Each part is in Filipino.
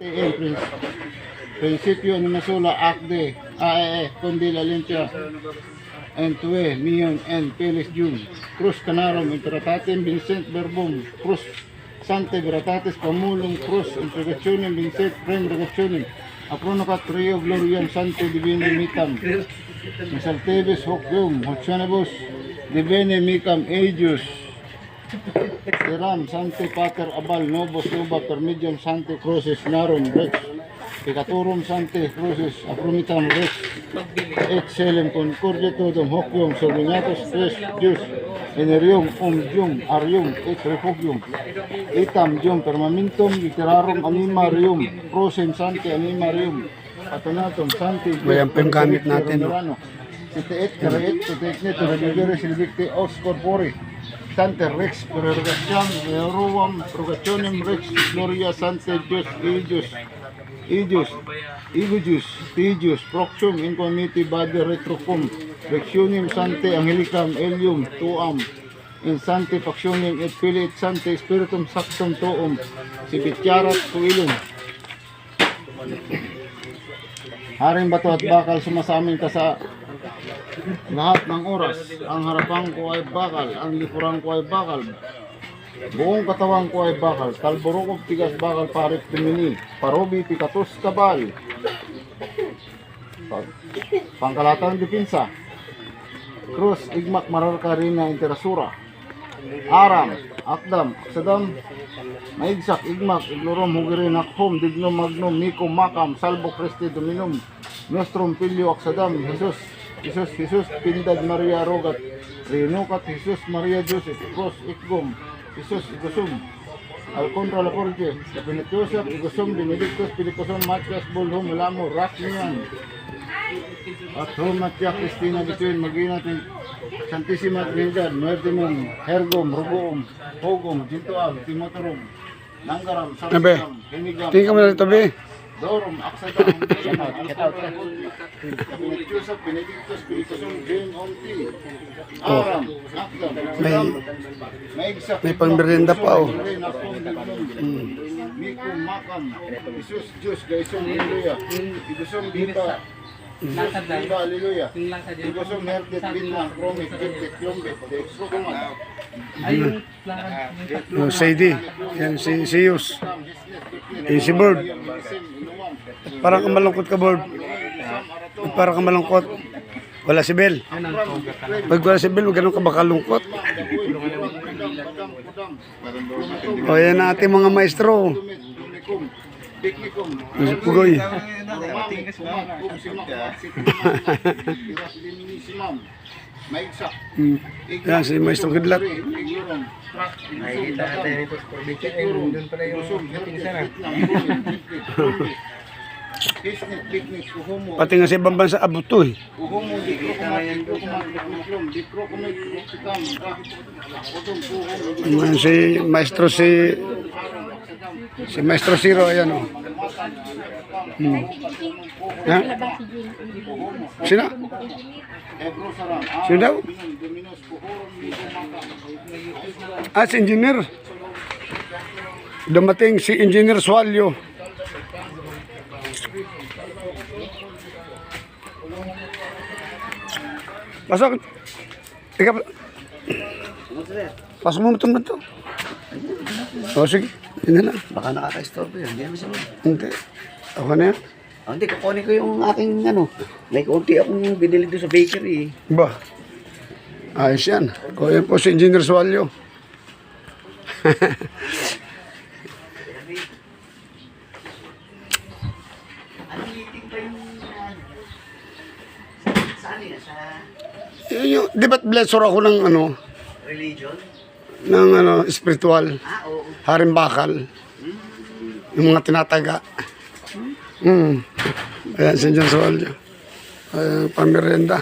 en principio ni masula acde ae kundi la limpia en tue mion en pelis jun cruz canarum interatatem Vincent verbum cruz sante veritatis pamulum cruz interrogationem Vincent prem rogationem apronocat trio gloriam sante divine mitam misaltebis hoc yum hocionibus divine micam eius Teram Sante Pater Abal Novos Nuba per medium Sante Crucis Narum Rex Pecatorum Sante Crucis Apromitam Rex et Celem Concordia Todum Hocium Sorbinatus Tres Deus Enerium Jum Arium et Refugium Itam Jum Permanentum Literarum Animarium Prosem Sante Animarium Patonatum Sante Bayan pa yung gamit natin. Site et Caraet Site Religere Silvicte Os Corpore Sante Rex Prerogation Veruam Rogationem Rex Gloria Sante Deus Igius Proxium Incogniti Bade Retrocum Rectionem Sante Angelicam Elium Tuam in Sante Factionem et Filit Sante Spiritum Sactum Tuum Sibitiarat Tuilum Haring bato at bakal sumasamin ka sa lahat ng oras. Ang harapan ko ay bakal, ang likuran ko ay bakal, buong katawan ko ay bakal, kalburukog tigas bakal parit tumini, parobi pikatus kabal, pangkalatang dipinsa, krus igmak mararkarina interasura, aram, akdam, aksadam, maigsak, igmak, iglorom, hugirin, akhom, dignum, magnum, nikum, makam, salvo, Christi, dominum, nostrum, pilyo, aksadam, Jesus, Pindad, Maria, Rogat, Rinukat, Jesus, Maria, Joseph, Cross, Ikgum, Jesus, Igusum, Alcontra, Laporte, Lapinetiosap, Igusum, Benedictus, Pilicosum, Matias, Bulhum, Malamo, Raknian, at Homatia, Cristina, Bituin, Magina, Santissima Trinidad, Muertimum, Hergum, Rugum, Hogum, Jintoam, Timotorum, Nangaram, Samsam, Hinigam, Tingnan mo na ito, be. Dorum, Aksadam, Benedictus, Benedictus, Pilicosum, Jane, Onti, Aram, Akdam, May pangmerienda pa, oh. Mikum, Makam, Jesus, Diyos, Gaisong, Hallelujah, Igusong, Diba, Diba, Hallelujah, Igusong, Herdet, Bitman, Promit, Kirtit, Yombet, Dexrokuman, No, Sadie. Yan, si Yus. Si Bird. Parang kang malungkot ka, Bird. Parang kang malungkot. Wala si Bel. Pag wala si Bel, ganun ka ba kalungkot? O, yan ang ating mga maestro. Si Pugoy. Yan, si Maestro Kidlat. Nakikita natin ito sa probinsya. Doon pala yung pinsan na. Pati nga sa ibang bansa, abuto eh. Yan, si Maestro Zero, ayan o. Ha? Sino? Sino daw? Si engineer. Dumating si Engineer Sualyo. Pasok. Ikaw. Pasok mo ito na ito. O sige. Hindi na. Baka nakaka-istorbo yun. Hindi naman siya. Hindi. Ako na yan. Hindi, kukunin ko yung aking may konti akong binili doon sa bakery. Ba? Ayos yan. O yan po si Engineer Sualyo. Di ba't blessor ako ng Religion? ng spiritual, Oo. haring bakal, yung mga tinataga. Ayan, si John Sualyo. Ayan, pamerienda.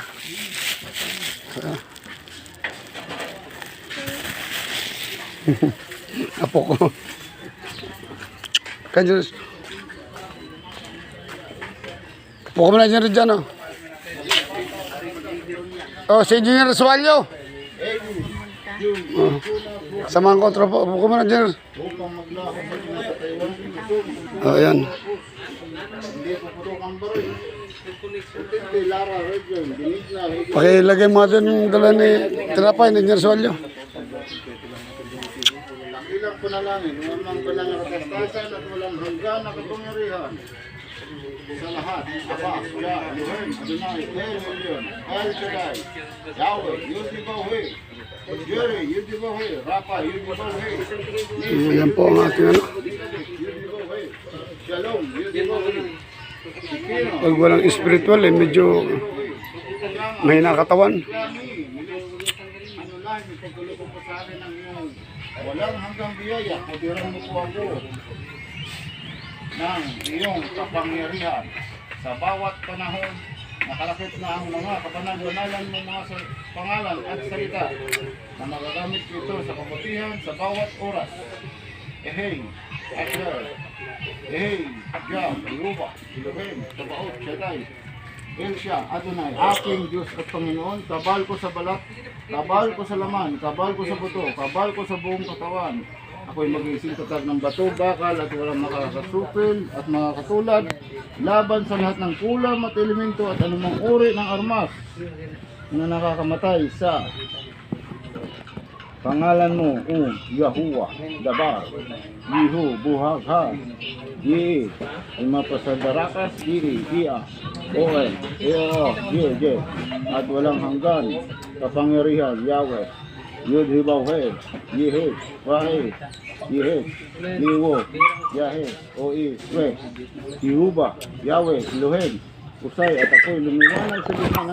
Apo ko. Kanyo. Apo ko muna dyan, oh. Oh, si Engineer Sualyo. Oh. Samahan ko, tropo. Apo ko muna dyan. Oh, ayan. Hindi ko putok ang baril. Hindi, Lara, Red Gun, Binigla, Higit. Pakilagay mo doon yung dala ni Tinapay, ni Nersolyo. Ilang panalangin, walang pananakatastasan at walang hanggan na kapangyarihan. Sa lahat, Aba, Ya, Elohim, Adonai, El Elyon, El Shaddai, Yahweh, Yud-Hibawhe, Jere, Yud-Hibawhe, Rapha, Yud-Hibawhe, Yan po ang ating ano. Yud-Hibawhe, Shalom, Yud-Hibawhe, Shekino, Pag walang spiritual eh, medyo may nakatawan. ano lang, ipagkulo ko sa akin ang iyong walang hanggang biyaya, kudiran mo po ako ng iyong kapangyarihan sa bawat panahon. Nakalakit na ang mga kapanag-banalan mo mga pangalan at salita na magagamit ito sa kabutihan sa bawat oras. Ehey, Asher, Ehey, Jah, Yehovah, Elohim, Sabaoth, Shaddai, Elsha, Adonai, aking Diyos at Panginoon, kabal ko sa balat, kabal ko sa laman, kabal ko sa buto, kabal ko sa buong katawan. Ako'y mag-iising tatag ng bato, bakal at walang makakasupil at mga katulad, laban sa lahat ng kulam at elemento at anumang uri ng armas na nakakamatay sa pangalan mo, O Yahuwah, Dabar, Yehu, Buhagha, Yee, Imapasadarakas, Diri, Iya, Oel, Eo, Ye, at walang hanggan, kapangyarihan, Yahweh, Yud-Hibawhe, Yehe, Wahe, Yehe, Yewo, Yahe, Oi, We, Yehuba, Yahweh, Elohim, Usay, at ako'y lumiwanag sa gitna ng